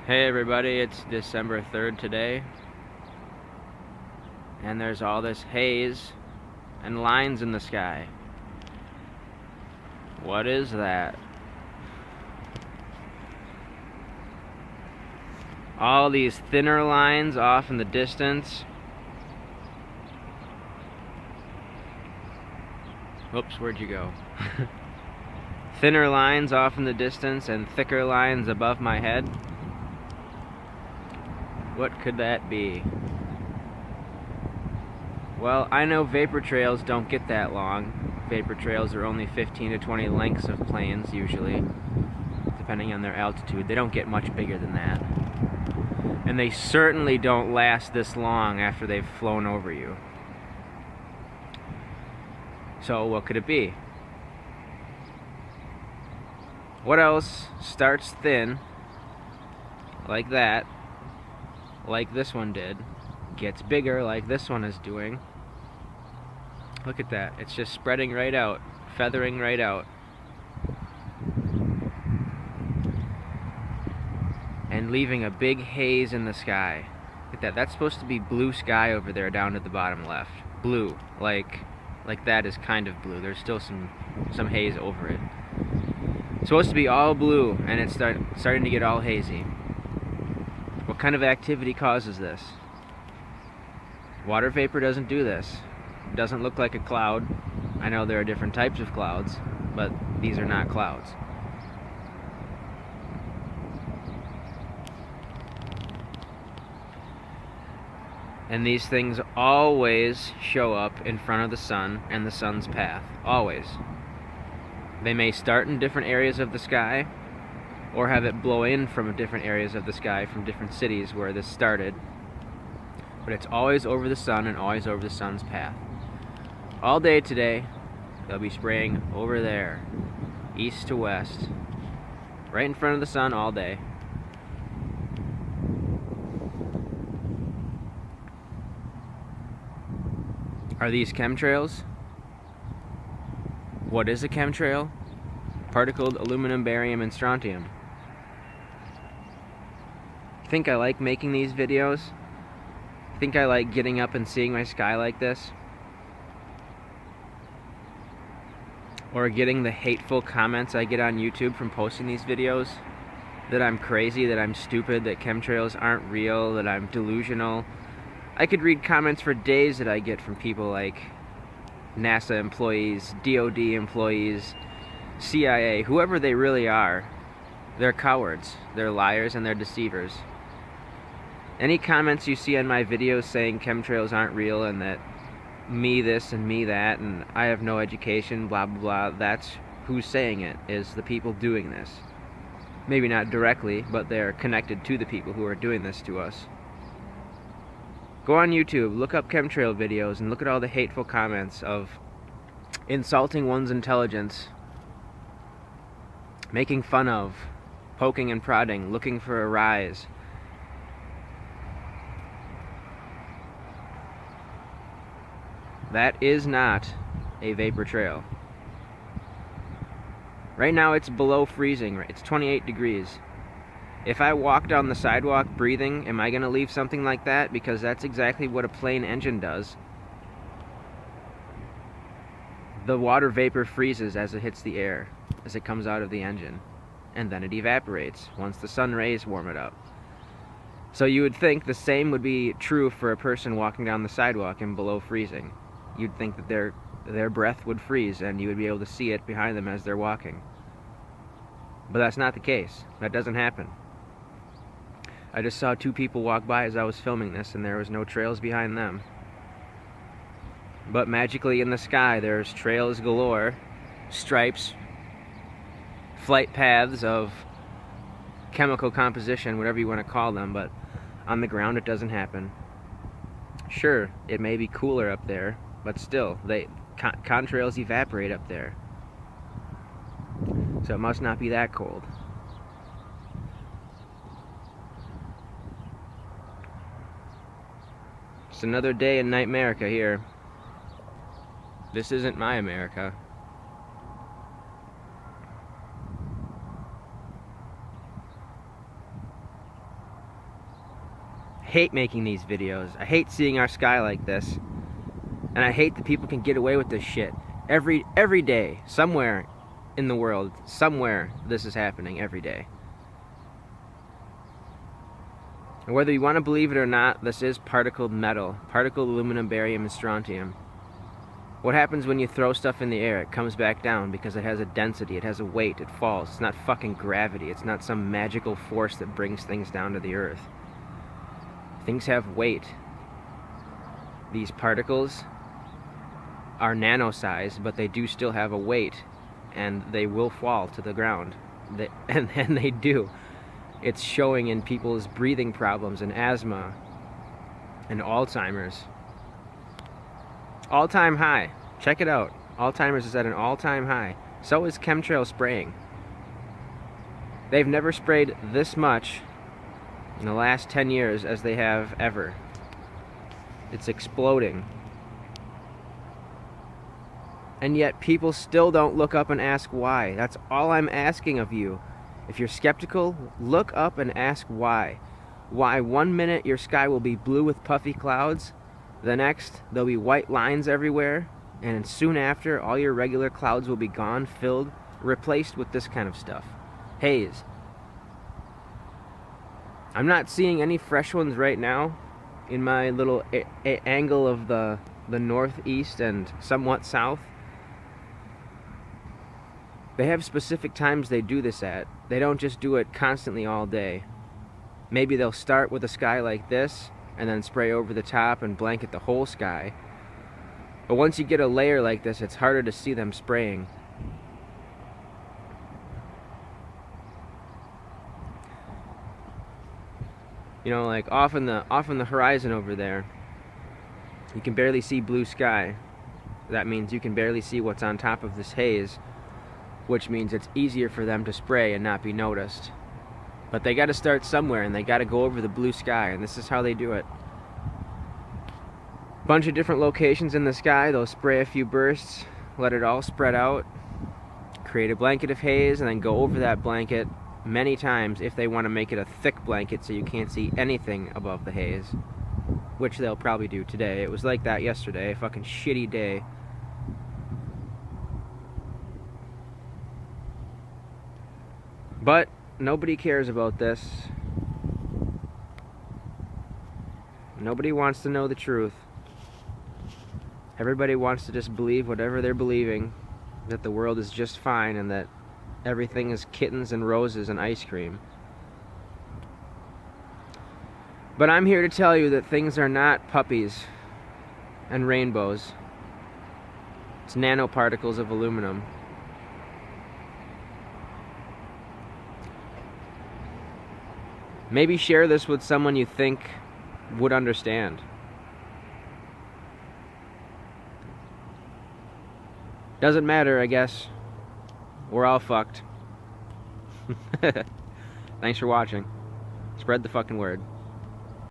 Hey everybody, it's December 3rd today, and there's all this haze and lines in the sky. What is that? All these thinner lines off in the distance. Whoops, where'd you go? Thinner lines off in the distance and thicker lines above my head. What could that be? Well, I know vapor trails don't get that long. Vapor trails are only 15 to 20 lengths of planes, usually, depending on their altitude. They don't get much bigger than that. And they certainly don't last this long after they've flown over you. So, what could it be? What else starts thin, like that, like this one did, gets bigger like this one is doing? Look at that. It's just spreading right out, feathering right out. And leaving a big haze in the sky. Look at that. That's supposed to be blue sky over there down at the bottom left. Blue. Like that is kind of blue. There's still some haze over it. It's supposed to be all blue, and it's starting to get all hazy. What kind of activity causes this? Water vapor doesn't do this. It doesn't look like a cloud. I know there are different types of clouds, but these are not clouds. And these things always show up in front of the sun and the sun's path. Always. They may start in different areas of the sky, or have it blow in from different areas of the sky from different cities where this started. But it's always over the sun and always over the sun's path. All day today, they'll be spraying over there, east to west, right in front of the sun all day. Are these chemtrails? What is a chemtrail? Particled aluminum, barium, and strontium. Think I like making these videos? Think I like getting up and seeing my sky like this? Or getting the hateful comments I get on YouTube from posting these videos? That I'm crazy, that I'm stupid, that chemtrails aren't real, that I'm delusional. I could read comments for days that I get from people like NASA employees, DOD employees, CIA, whoever they really are. They're cowards, they're liars, and they're deceivers. Any comments you see on my videos saying chemtrails aren't real and that me this and me that and I have no education, blah blah blah, that's who's saying it, is the people doing this. Maybe not directly, but they're connected to the people who are doing this to us. Go on YouTube, look up chemtrail videos, and look at all the hateful comments of insulting one's intelligence, making fun of, poking and prodding, looking for a rise. That is not a vapor trail. Right now it's below freezing. It's 28 degrees. If I walk down the sidewalk breathing, am I going to leave something like that? Because that's exactly what a plane engine does. The water vapor freezes as it hits the air, as it comes out of the engine. And then it evaporates once the sun rays warm it up. So you would think the same would be true for a person walking down the sidewalk in below freezing. You'd think that their breath would freeze and you would be able to see it behind them as they're walking. But that's not the case. That doesn't happen. I just saw two people walk by as I was filming this, and there was no trails behind them. But magically in the sky, there's trails galore, stripes, flight paths of chemical composition, whatever you want to call them, but on the ground it doesn't happen. Sure, it may be cooler up there, but still, contrails evaporate up there. So it must not be that cold. It's another day in Nightmerica here. This isn't my America. hate making these videos. I hate seeing our sky like this. And I hate that people can get away with this shit. Every day, somewhere in the world, somewhere this is happening every day. And whether you want to believe it or not, this is particled metal, particled aluminum, barium, and strontium. What happens when you throw stuff in the air? It comes back down because it has a density, it has a weight, it falls. It's not fucking gravity, it's not some magical force that brings things down to the earth. Things have weight. These particles are nano-sized, but they do still have a weight, and they will fall to the ground. And they do. It's showing in people's breathing problems and asthma and Alzheimer's. All-time high. Check it out. Alzheimer's is at an all-time high. So is chemtrail spraying. They've never sprayed this much in the last 10 years as they have ever. It's exploding. And yet people still don't look up and ask why. That's all I'm asking of you. If you're skeptical, look up and ask why. Why 1 minute your sky will be blue with puffy clouds, the next there'll be white lines everywhere, and soon after all your regular clouds will be gone, filled, replaced with this kind of stuff. Haze. I'm not seeing any fresh ones right now in my little angle of the northeast and somewhat south. They have specific times they do this at. They don't just do it constantly all day. Maybe they'll start with a sky like this and then spray over the top and blanket the whole sky. But once you get a layer like this, it's harder to see them spraying. You know, like off in the horizon over there, you can barely see blue sky. That means you can barely see what's on top of this haze, which means it's easier for them to spray and not be noticed. But they got to start somewhere, and they got to go over the blue sky, and this is how they do it. Bunch of different locations in the sky, they'll spray a few bursts, let it all spread out, create a blanket of haze, and then go over that blanket many times if they want to make it a thick blanket so you can't see anything above the haze, which they'll probably do today. It was like that yesterday, a fucking shitty day. But nobody cares about this. Nobody wants to know the truth. Everybody wants to just believe whatever they're believing, that the world is just fine and that everything is kittens and roses and ice cream. But I'm here to tell you that things are not puppies and rainbows. It's nanoparticles of aluminum. Maybe share this with someone you think would understand. Doesn't matter, I guess. We're all fucked. Thanks for watching. Spread the fucking word.